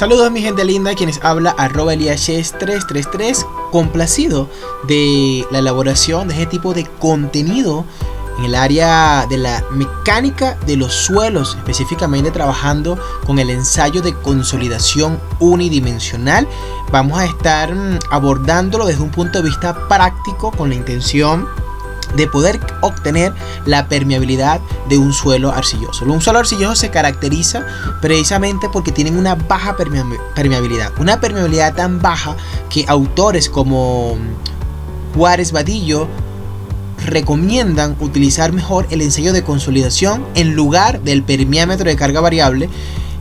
Saludos mi gente linda, quienes habla @eliashes333, complacido de la elaboración de este tipo de contenido en el área de la mecánica de los suelos, específicamente trabajando con el ensayo de consolidación unidimensional. Vamos a estar abordándolo desde un punto de vista práctico con la intención de poder obtener la permeabilidad de un suelo arcilloso. Un suelo arcilloso se caracteriza precisamente porque tienen una baja permeabilidad. Una permeabilidad tan baja que autores como Juárez Vadillo recomiendan utilizar mejor el ensayo de consolidación en lugar del permeámetro de carga variable.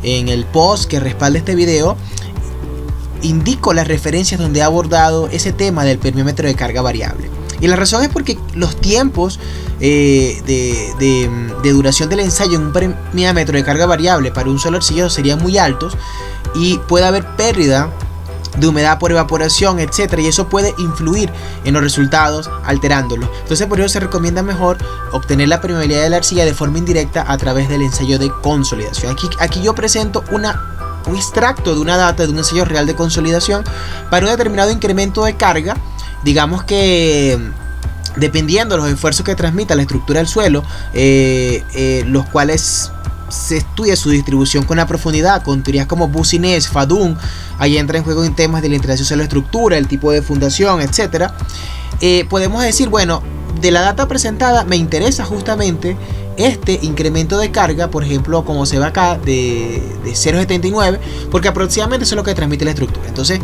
En el post que respalda este video indico las referencias donde he abordado ese tema del permeámetro de carga variable. Y la razón es porque los tiempos de duración del ensayo en un permeámetro de carga variable para un suelo arcilloso serían muy altos y puede haber pérdida de humedad por evaporación, etcétera, y eso puede influir en los resultados alterándolos. Entonces por eso se recomienda mejor obtener la permeabilidad de la arcilla de forma indirecta a través del ensayo de consolidación. Aquí yo presento un extracto de una data de un ensayo real de consolidación para un determinado incremento de carga. Digamos que dependiendo de los esfuerzos que transmita la estructura del suelo, los cuales se estudia su distribución con la profundidad, con teorías como Boussinesq, Fadun. Ahí entra en juego en temas de la interacción suelo-estructura, el tipo de fundación, etc. Podemos decir, bueno, de la data presentada me interesa justamente este incremento de carga, por ejemplo, como se ve acá, de 0,79, porque aproximadamente eso es lo que transmite la estructura. Entonces,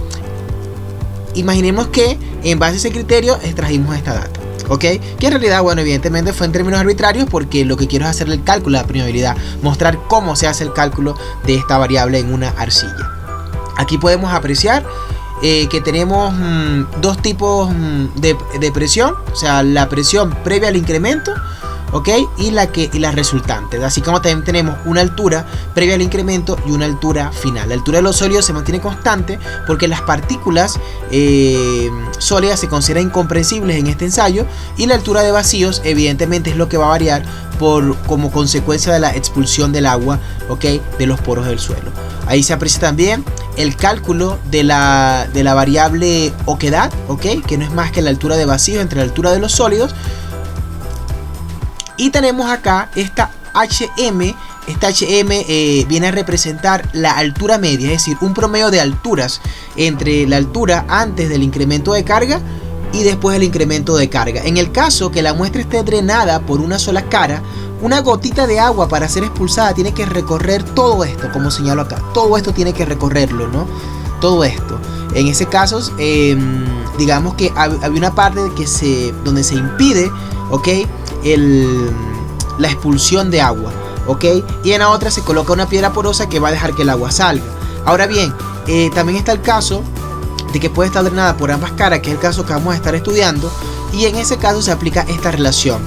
imaginemos que en base a ese criterio extrajimos esta data, ¿ok? Que en realidad, bueno, evidentemente fue en términos arbitrarios porque lo que quiero es hacerle el cálculo de la permeabilidad, mostrar cómo se hace el cálculo de esta variable en una arcilla. Aquí podemos apreciar que tenemos dos tipos de presión, o sea, la presión previa al incremento, ¿ok? Y la resultante, así como también tenemos una altura previa al incremento y una altura final. La altura de los sólidos se mantiene constante porque las partículas sólidas se consideran incomprensibles en este ensayo, y la altura de vacíos evidentemente es lo que va a variar como consecuencia de la expulsión del agua, ¿ok? De los poros del suelo. Ahí se aprecia también el cálculo de la variable oquedad, ¿ok? Que no es más que la altura de vacíos entre la altura de los sólidos. Y tenemos acá esta HM. Esta HM viene a representar la altura media, es decir, un promedio de alturas entre la altura antes del incremento de carga y después del incremento de carga. En el caso que la muestra esté drenada por una sola cara, una gotita de agua para ser expulsada tiene que recorrer todo esto, como señalo acá. Todo esto tiene que recorrerlo, ¿no? Todo esto. En ese caso, digamos que había una parte donde se impide, ¿ok? La expulsión de agua, ¿ok? Y en la otra se coloca una piedra porosa que va a dejar que el agua salga. Ahora bien, también está el caso de que puede estar drenada por ambas caras, que es el caso que vamos a estar estudiando, y en ese caso se aplica esta relación.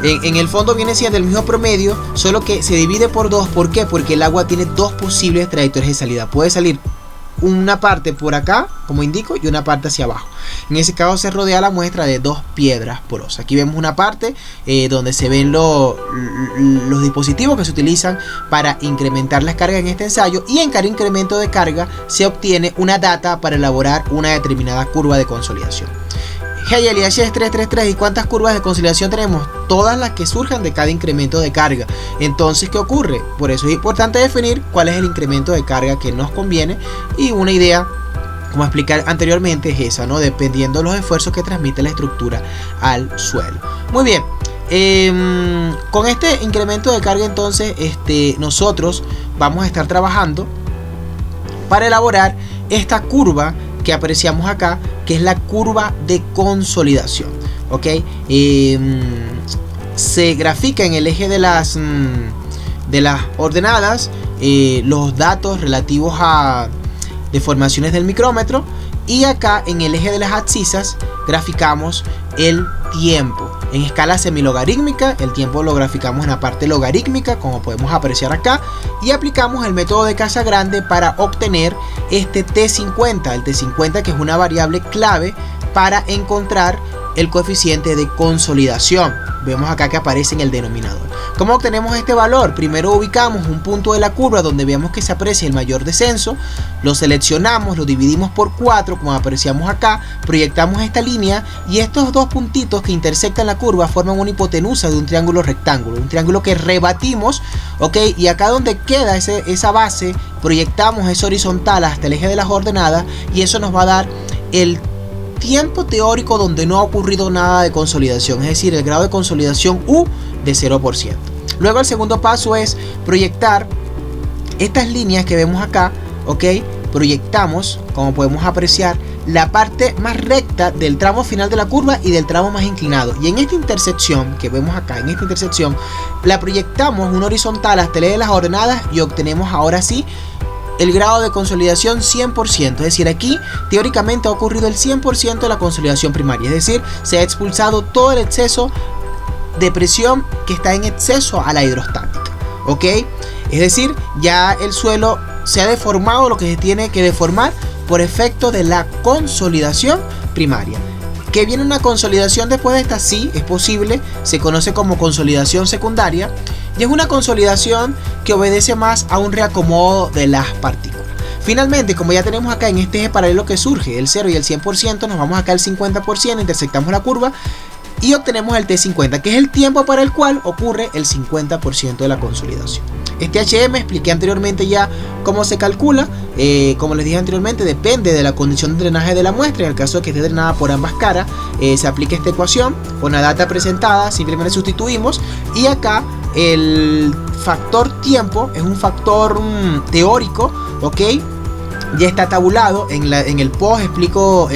En el fondo viene siendo el mismo promedio, solo que se divide por dos. ¿Por qué? Porque el agua tiene dos posibles trayectorias de salida. Puede salir una parte por acá, como indico, y una parte hacia abajo. En ese caso se rodea la muestra de dos piedras porosas. Aquí vemos una parte donde se ven los dispositivos que se utilizan para incrementar las cargas en este ensayo, y en cada incremento de carga se obtiene una data para elaborar una determinada curva de consolidación. Hey, Eliashes333, ¿y cuántas curvas de consolidación tenemos? Todas las que surjan de cada incremento de carga. Entonces, ¿qué ocurre? Por eso es importante definir cuál es el incremento de carga que nos conviene, y una idea, como explicar anteriormente, es esa, ¿no? Dependiendo de los esfuerzos que transmite la estructura al suelo. Muy bien, con este incremento de carga entonces nosotros vamos a estar trabajando para elaborar esta curva que apreciamos acá, que es la curva de consolidación, ¿ok? Se grafica en el eje de las ordenadas los datos relativos a deformaciones del micrómetro, y acá en el eje de las abscisas graficamos el tiempo en escala semilogarítmica. El tiempo lo graficamos en la parte logarítmica, como podemos apreciar acá, y aplicamos el método de Casagrande para obtener este T50, el T50, que es una variable clave para encontrar el coeficiente de consolidación. Vemos acá que aparece en el denominador. ¿Cómo obtenemos este valor? Primero ubicamos un punto de la curva donde veamos que se aprecia el mayor descenso, lo seleccionamos, lo dividimos por 4 como apreciamos acá, proyectamos esta línea y estos dos puntitos que intersectan la curva forman una hipotenusa de un triángulo rectángulo, un triángulo que rebatimos, ¿ok? Y acá donde queda esa base, proyectamos esa horizontal hasta el eje de las ordenadas y eso nos va a dar el tiempo teórico donde no ha ocurrido nada de consolidación, es decir, el grado de consolidación U de 0%. Luego el segundo paso es proyectar estas líneas que vemos acá, ¿ok? Proyectamos, como podemos apreciar, la parte más recta del tramo final de la curva y del tramo más inclinado. Y en esta intersección que vemos acá, en esta intersección, la proyectamos una horizontal hasta el eje de las ordenadas y obtenemos ahora sí el grado de consolidación 100%, es decir, aquí teóricamente ha ocurrido el 100% de la consolidación primaria, es decir, se ha expulsado todo el exceso de presión que está en exceso a la hidrostática, ¿ok? Es decir, ya el suelo se ha deformado lo que se tiene que deformar por efecto de la consolidación primaria. ¿Que viene una consolidación después de esta? Sí, es posible, se conoce como consolidación secundaria y es una consolidación que obedece más a un reacomodo de las partículas. Finalmente, como ya tenemos acá en este eje paralelo que surge el 0 y el 100%, nos vamos acá al 50%, intersectamos la curva y obtenemos el T50, que es el tiempo para el cual ocurre el 50% de la consolidación. Este HM expliqué anteriormente ya cómo se calcula, como les dije anteriormente, depende de la condición de drenaje de la muestra. En el caso de que esté drenada por ambas caras, se aplica esta ecuación con la data presentada, simplemente sustituimos y acá el factor tiempo es un factor teórico, ¿ok? Ya está tabulado, en el post explico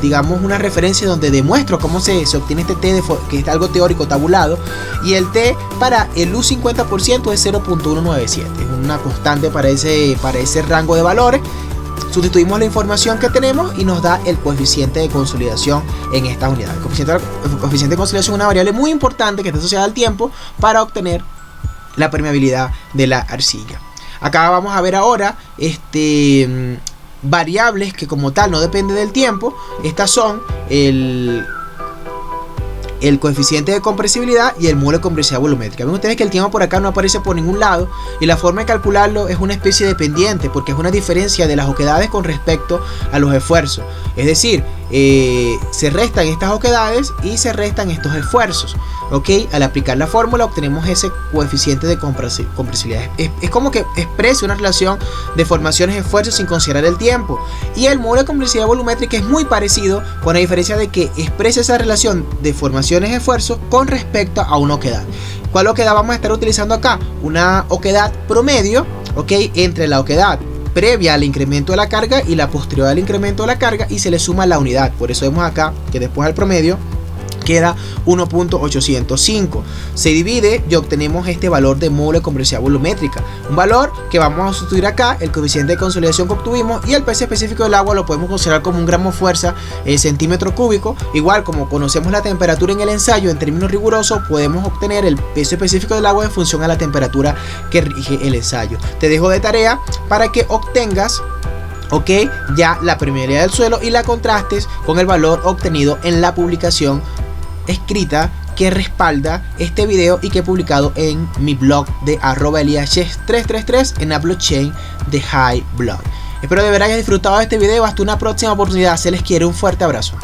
digamos una referencia donde demuestro cómo se obtiene este T, que es algo teórico tabulado, y el T para el U50% es 0.197, es una constante para ese rango de valores. Sustituimos la información que tenemos y nos da el coeficiente de consolidación en estas unidades. El coeficiente de consolidación es una variable muy importante que está asociada al tiempo para obtener la permeabilidad de la arcilla. Acá vamos a ver ahora variables que como tal no dependen del tiempo. Estas son el coeficiente de compresibilidad y el mole de compresibilidad volumétrica. Ven ustedes que el tiempo por acá no aparece por ningún lado y la forma de calcularlo es una especie de pendiente porque es una diferencia de las oquedades con respecto a los esfuerzos. Es decir, se restan estas oquedades y se restan estos esfuerzos, ¿ok? Al aplicar la fórmula obtenemos ese coeficiente de compresibilidad. Es como que expresa una relación de formaciones y esfuerzos sin considerar el tiempo. Y el módulo de compresibilidad volumétrica es muy parecido, con la diferencia de que expresa esa relación de formaciones y esfuerzos con respecto a una oquedad. ¿Cuál oquedad vamos a estar utilizando acá? Una oquedad promedio, ¿ok? Entre la oquedad previa al incremento de la carga y la posterior al incremento de la carga, y se le suma la unidad. Por eso vemos acá que después del promedio queda 1.805. Se divide y obtenemos este valor de módulo de compresibilidad volumétrica, un valor que vamos a sustituir acá, el coeficiente de consolidación que obtuvimos, y el peso específico del agua lo podemos considerar como un gramo fuerza centímetro cúbico. Igual como conocemos la temperatura en el ensayo en términos rigurosos, podemos obtener el peso específico del agua en función a la temperatura que rige el ensayo. Te dejo de tarea para que obtengas, ok, ya la permeabilidad del suelo y la contrastes con el valor obtenido en la publicación escrita que respalda este video y que he publicado en mi blog de @eliashes333 en la blockchain de High Blog. Espero de verdad hayas disfrutado de este video. Hasta una próxima oportunidad. Se les quiere. Un fuerte abrazo.